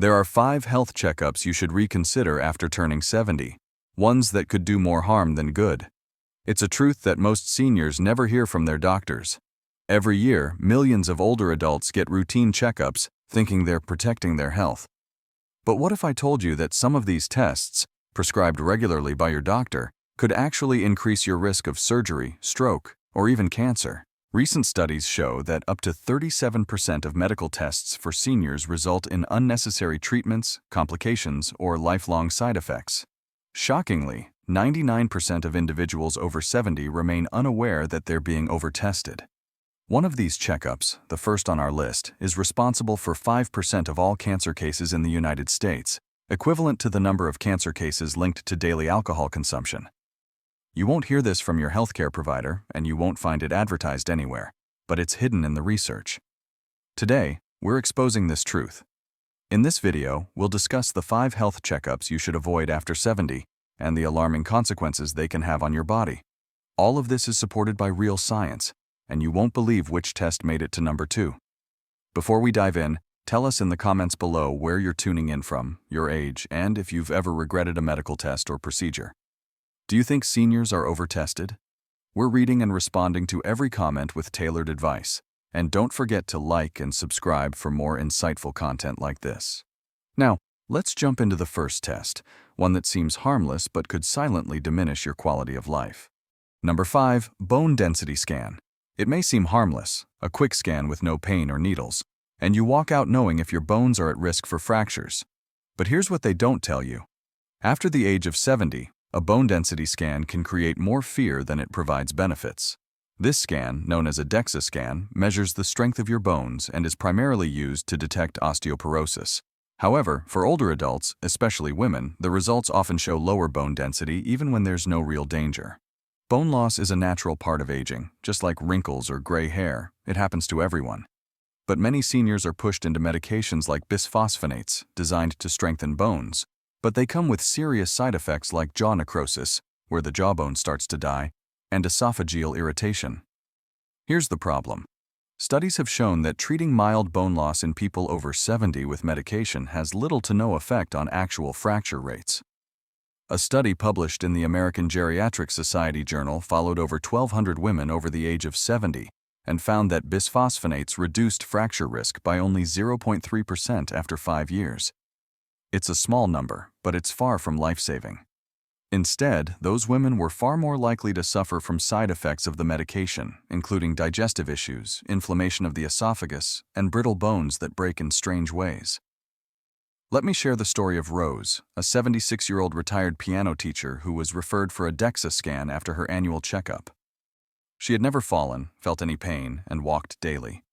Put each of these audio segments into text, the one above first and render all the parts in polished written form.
There are 5 health checkups you should reconsider after turning 70, ones that could do more harm than good. It's a truth that most seniors never hear from their doctors. Every year, millions of older adults get routine checkups, thinking they're protecting their health. But what if I told you that some of these tests, prescribed regularly by your doctor, could actually increase your risk of surgery, stroke, or even cancer? Recent studies show that up to 37% of medical tests for seniors result in unnecessary treatments, complications, or lifelong side effects. Shockingly, 99% of individuals over 70 remain unaware that they're being overtested. One of these checkups, the first on our list, is responsible for 5% of all cancer cases in the United States, equivalent to the number of cancer cases linked to daily alcohol consumption. You won't hear this from your healthcare provider, and you won't find it advertised anywhere, but it's hidden in the research. Today, we're exposing this truth. In this video, we'll discuss the 5 health checkups you should avoid after 70 and the alarming consequences they can have on your body. All of this is supported by real science, and you won't believe which test made it to number 2. Before we dive in, tell us in the comments below where you're tuning in from, your age, and if you've ever regretted a medical test or procedure. Do you think seniors are overtested? We're reading and responding to every comment with tailored advice. And don't forget to like and subscribe for more insightful content like this. Now, let's jump into the first test, one that seems harmless but could silently diminish your quality of life. Number 5, bone density scan. It may seem harmless, a quick scan with no pain or needles, and you walk out knowing if your bones are at risk for fractures. But here's what they don't tell you. After the age of 70, a bone density scan can create more fear than it provides benefits. This scan, known as a DEXA scan, measures the strength of your bones and is primarily used to detect osteoporosis. However, for older adults, especially women, the results often show lower bone density even when there's no real danger. Bone loss is a natural part of aging, just like wrinkles or gray hair. It happens to everyone. But many seniors are pushed into medications like bisphosphonates, designed to strengthen bones, but they come with serious side effects like jaw necrosis, where the jawbone starts to die, and esophageal irritation. Here's the problem. Studies have shown that treating mild bone loss in people over 70 with medication has little to no effect on actual fracture rates. A study published in the American Geriatric Society journal followed over 1,200 women over the age of 70 and found that bisphosphonates reduced fracture risk by only 0.3% after 5 years. It's a small number, but it's far from life-saving. Instead, those women were far more likely to suffer from side effects of the medication, including digestive issues, inflammation of the esophagus, and brittle bones that break in strange ways. Let me share the story of Rose, a 76-year-old retired piano teacher who was referred for a DEXA scan after her annual checkup. She had never fallen, felt any pain, and walked daily.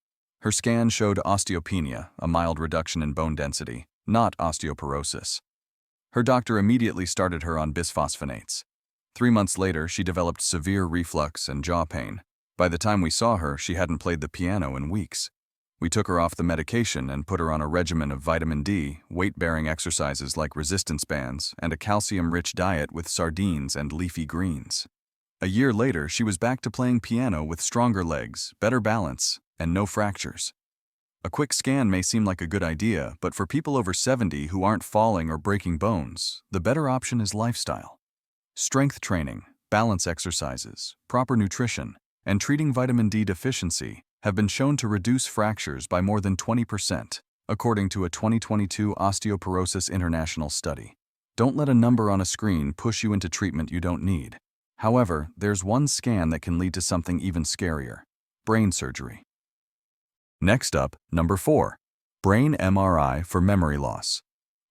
Her scan showed osteopenia, a mild reduction in bone density, not osteoporosis. Her doctor immediately started her on bisphosphonates. 3 months later, she developed severe reflux and jaw pain. By the time we saw her, she hadn't played the piano in weeks. We took her off the medication and put her on a regimen of vitamin D, weight-bearing exercises like resistance bands, and a calcium-rich diet with sardines and leafy greens. A year later, she was back to playing piano with stronger legs, better balance, and no fractures. A quick scan may seem like a good idea, but for people over 70 who aren't falling or breaking bones, the better option is lifestyle. Strength training, balance exercises, proper nutrition, and treating vitamin D deficiency have been shown to reduce fractures by more than 20%, according to a 2022 Osteoporosis International study. Don't let a number on a screen push you into treatment you don't need. However, there's one scan that can lead to something even scarier: brain surgery. Next up, number 4, brain MRI for memory loss.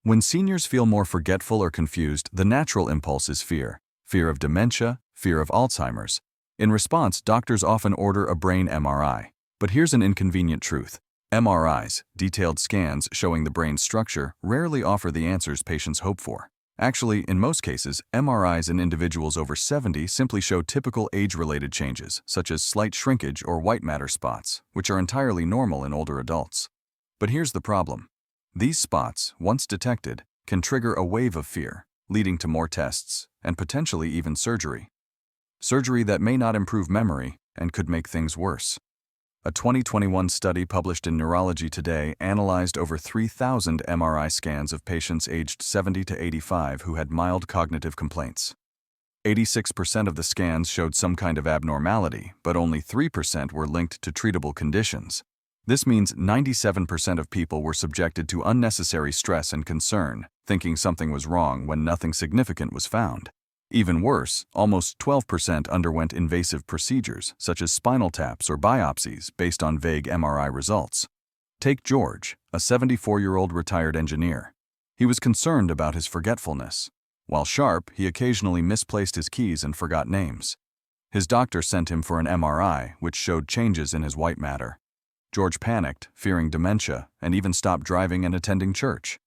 When seniors feel more forgetful or confused, the natural impulse is fear. Fear of dementia, fear of Alzheimer's. In response, doctors often order a brain MRI. But here's an inconvenient truth. MRIs, detailed scans showing the brain's structure, rarely offer the answers patients hope for. Actually, in most cases, MRIs in individuals over 70 simply show typical age-related changes, such as slight shrinkage or white matter spots, which are entirely normal in older adults. But here's the problem. These spots, once detected, can trigger a wave of fear, leading to more tests and potentially even surgery. Surgery that may not improve memory and could make things worse. A 2021 study published in Neurology Today analyzed over 3,000 MRI scans of patients aged 70 to 85 who had mild cognitive complaints. 86% of the scans showed some kind of abnormality, but only 3% were linked to treatable conditions. This means 97% of people were subjected to unnecessary stress and concern, thinking something was wrong when nothing significant was found. Even worse, almost 12% underwent invasive procedures, such as spinal taps or biopsies, based on vague MRI results. Take George, a 74-year-old retired engineer. He was concerned about his forgetfulness. While sharp, he occasionally misplaced his keys and forgot names. His doctor sent him for an MRI, which showed changes in his white matter. George panicked, fearing dementia, and even stopped driving and attending church.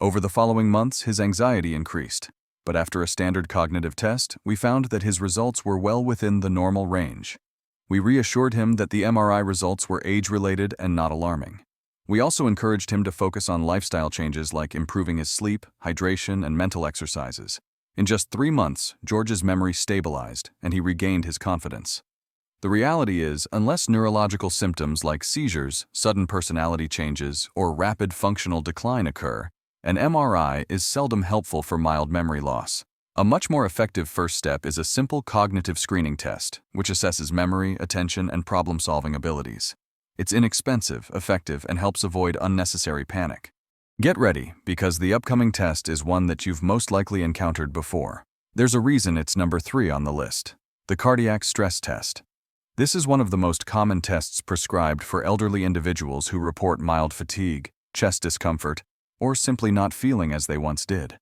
Over the following months, his anxiety increased. But after a standard cognitive test, we found that his results were well within the normal range. We reassured him that the MRI results were age-related and not alarming. We also encouraged him to focus on lifestyle changes like improving his sleep, hydration, and mental exercises. In just 3 months, George's memory stabilized, and he regained his confidence. The reality is, unless neurological symptoms like seizures, sudden personality changes, or rapid functional decline occur, an MRI is seldom helpful for mild memory loss. A much more effective first step is a simple cognitive screening test, which assesses memory, attention, and problem-solving abilities. It's inexpensive, effective, and helps avoid unnecessary panic. Get ready, because the upcoming test is one that you've most likely encountered before. There's a reason it's number 3 on the list: the cardiac stress test. This is one of the most common tests prescribed for elderly individuals who report mild fatigue, chest discomfort, or simply not feeling as they once did.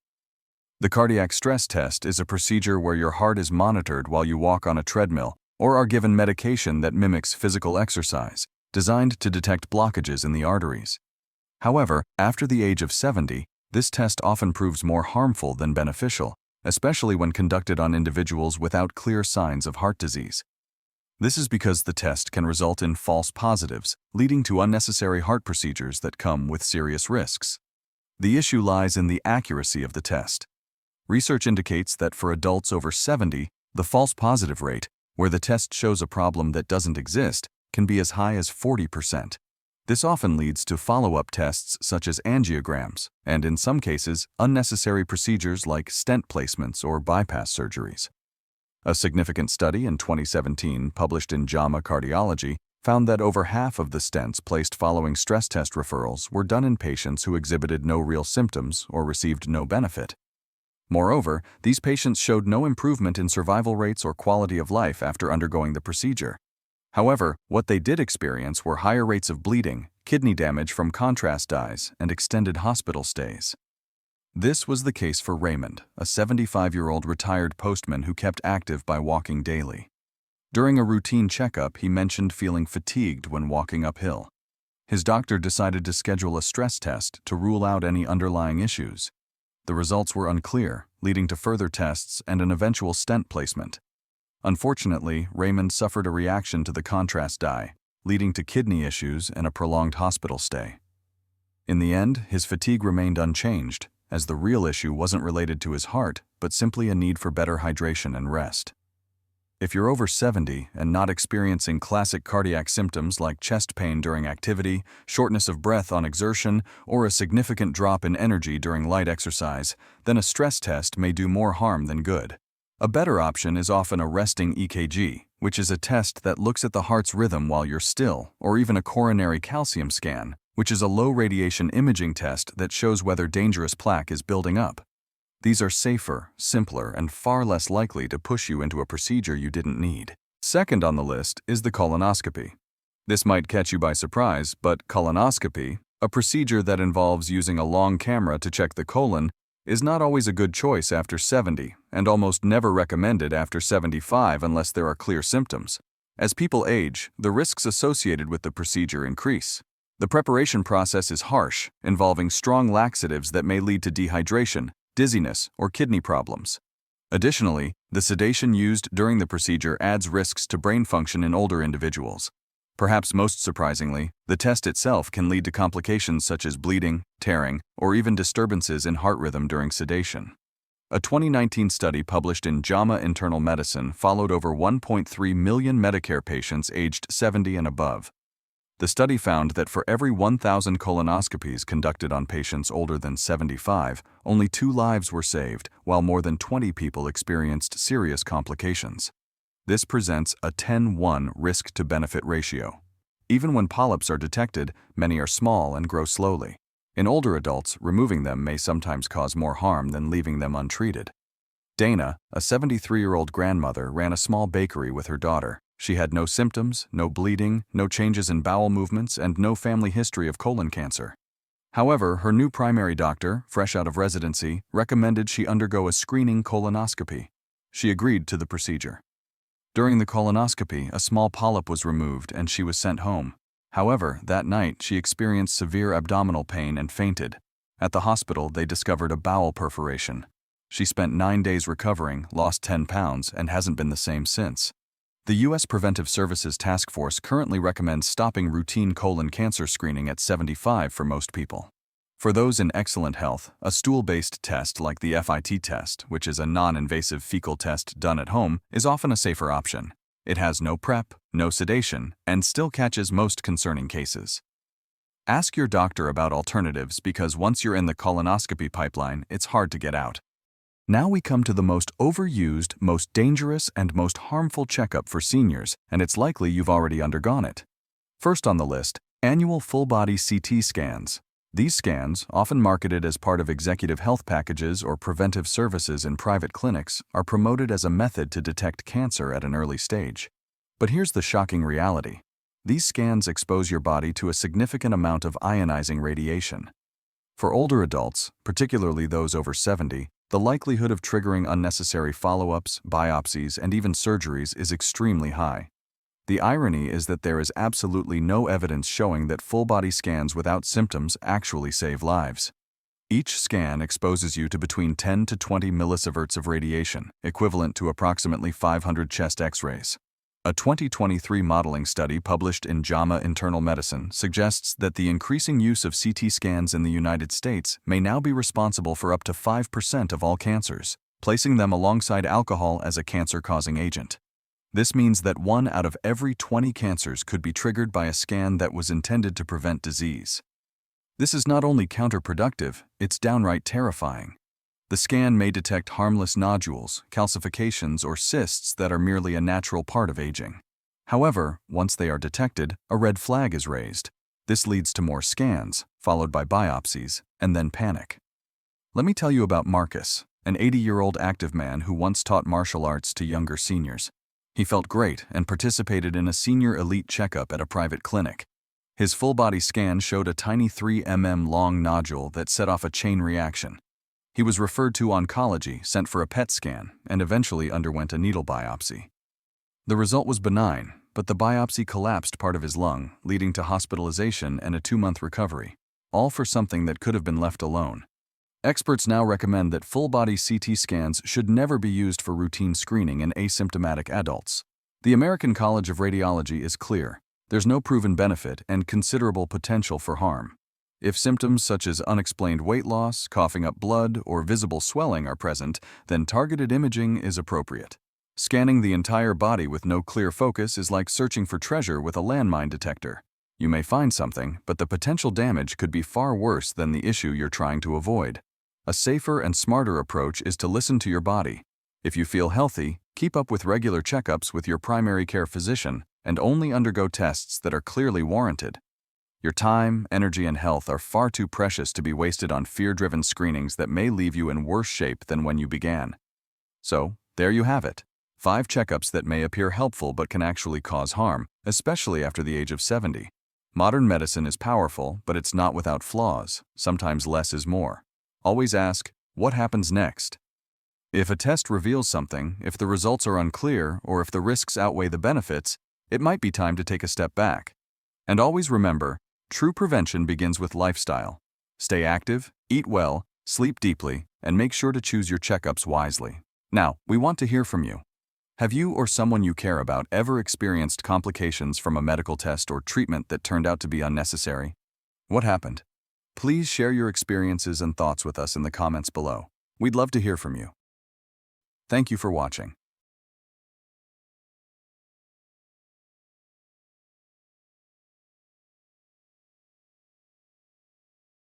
The cardiac stress test is a procedure where your heart is monitored while you walk on a treadmill or are given medication that mimics physical exercise, designed to detect blockages in the arteries. However, after the age of 70, this test often proves more harmful than beneficial, especially when conducted on individuals without clear signs of heart disease. This is because the test can result in false positives, leading to unnecessary heart procedures that come with serious risks. The issue lies in the accuracy of the test. Research indicates that for adults over 70, the false positive rate, where the test shows a problem that doesn't exist, can be as high as 40%. This often leads to follow-up tests such as angiograms, and in some cases, unnecessary procedures like stent placements or bypass surgeries. A significant study in 2017, published in JAMA Cardiology, found that over half of the stents placed following stress test referrals were done in patients who exhibited no real symptoms or received no benefit. Moreover, these patients showed no improvement in survival rates or quality of life after undergoing the procedure. However, what they did experience were higher rates of bleeding, kidney damage from contrast dyes, and extended hospital stays. This was the case for Raymond, a 75-year-old retired postman who kept active by walking daily. During a routine checkup, he mentioned feeling fatigued when walking uphill. His doctor decided to schedule a stress test to rule out any underlying issues. The results were unclear, leading to further tests and an eventual stent placement. Unfortunately, Raymond suffered a reaction to the contrast dye, leading to kidney issues and a prolonged hospital stay. In the end, his fatigue remained unchanged, as the real issue wasn't related to his heart, but simply a need for better hydration and rest. If you're over 70 and not experiencing classic cardiac symptoms like chest pain during activity, shortness of breath on exertion, or a significant drop in energy during light exercise, then a stress test may do more harm than good. A better option is often a resting EKG, which is a test that looks at the heart's rhythm while you're still, or even a coronary calcium scan, which is a low-radiation imaging test that shows whether dangerous plaque is building up. These are safer, simpler, and far less likely to push you into a procedure you didn't need. Second on the list is the colonoscopy. This might catch you by surprise, but colonoscopy, a procedure that involves using a long camera to check the colon, is not always a good choice after 70 and almost never recommended after 75 unless there are clear symptoms. As people age, the risks associated with the procedure increase. The preparation process is harsh, involving strong laxatives that may lead to dehydration, dizziness, or kidney problems. Additionally, the sedation used during the procedure adds risks to brain function in older individuals. Perhaps most surprisingly, the test itself can lead to complications such as bleeding, tearing, or even disturbances in heart rhythm during sedation. A 2019 study published in JAMA Internal Medicine followed over 1.3 million Medicare patients aged 70 and above. The study found that for every 1,000 colonoscopies conducted on patients older than 75, only 2 lives were saved, while more than 20 people experienced serious complications. This presents a 10-1 risk-to-benefit ratio. Even when polyps are detected, many are small and grow slowly. In older adults, removing them may sometimes cause more harm than leaving them untreated. Dana, a 73-year-old grandmother, ran a small bakery with her daughter. She had no symptoms, no bleeding, no changes in bowel movements, and no family history of colon cancer. However, her new primary doctor, fresh out of residency, recommended she undergo a screening colonoscopy. She agreed to the procedure. During the colonoscopy, a small polyp was removed and she was sent home. However, that night she experienced severe abdominal pain and fainted. At the hospital, they discovered a bowel perforation. She spent 9 days recovering, lost 10 pounds, and hasn't been the same since. The U.S. Preventive Services Task Force currently recommends stopping routine colon cancer screening at 75 for most people. For those in excellent health, a stool-based test like the FIT test, which is a non-invasive fecal test done at home, is often a safer option. It has no prep, no sedation, and still catches most concerning cases. Ask your doctor about alternatives because once you're in the colonoscopy pipeline, it's hard to get out. Now we come to the most overused, most dangerous, and most harmful checkup for seniors, and it's likely you've already undergone it. First on the list, annual full-body CT scans. These scans, often marketed as part of executive health packages or preventive services in private clinics, are promoted as a method to detect cancer at an early stage. But here's the shocking reality. These scans expose your body to a significant amount of ionizing radiation. For older adults, particularly those over 70, the likelihood of triggering unnecessary follow-ups, biopsies, and even surgeries is extremely high. The irony is that there is absolutely no evidence showing that full-body scans without symptoms actually save lives. Each scan exposes you to between 10 to 20 millisieverts of radiation, equivalent to approximately 500 chest X-rays. A 2023 modeling study published in JAMA Internal Medicine suggests that the increasing use of CT scans in the United States may now be responsible for up to 5% of all cancers, placing them alongside alcohol as a cancer-causing agent. This means that 1 out of every 20 cancers could be triggered by a scan that was intended to prevent disease. This is not only counterproductive, it's downright terrifying. The scan may detect harmless nodules, calcifications, or cysts that are merely a natural part of aging. However, once they are detected, a red flag is raised. This leads to more scans, followed by biopsies, and then panic. Let me tell you about Marcus, an 80-year-old active man who once taught martial arts to younger seniors. He felt great and participated in a senior elite checkup at a private clinic. His full-body scan showed a tiny 3 mm long nodule that set off a chain reaction. He was referred to oncology, sent for a PET scan, and eventually underwent a needle biopsy. The result was benign, but the biopsy collapsed part of his lung, leading to hospitalization and a 2-month recovery, all for something that could have been left alone. Experts now recommend that full-body CT scans should never be used for routine screening in asymptomatic adults. The American College of Radiology is clear. There's no proven benefit and considerable potential for harm. If symptoms such as unexplained weight loss, coughing up blood, or visible swelling are present, then targeted imaging is appropriate. Scanning the entire body with no clear focus is like searching for treasure with a landmine detector. You may find something, but the potential damage could be far worse than the issue you're trying to avoid. A safer and smarter approach is to listen to your body. If you feel healthy, keep up with regular checkups with your primary care physician and only undergo tests that are clearly warranted. Your time, energy, and health are far too precious to be wasted on fear-driven screenings that may leave you in worse shape than when you began. So, there you have it. 5 checkups that may appear helpful but can actually cause harm, especially after the age of 70. Modern medicine is powerful, but it's not without flaws. Sometimes less is more. Always ask, what happens next? If a test reveals something, if the results are unclear, or if the risks outweigh the benefits, it might be time to take a step back. And always remember, true prevention begins with lifestyle. Stay active, eat well, sleep deeply, and make sure to choose your checkups wisely. Now, we want to hear from you. Have you or someone you care about ever experienced complications from a medical test or treatment that turned out to be unnecessary? What happened? Please share your experiences and thoughts with us in the comments below. We'd love to hear from you. Thank you for watching.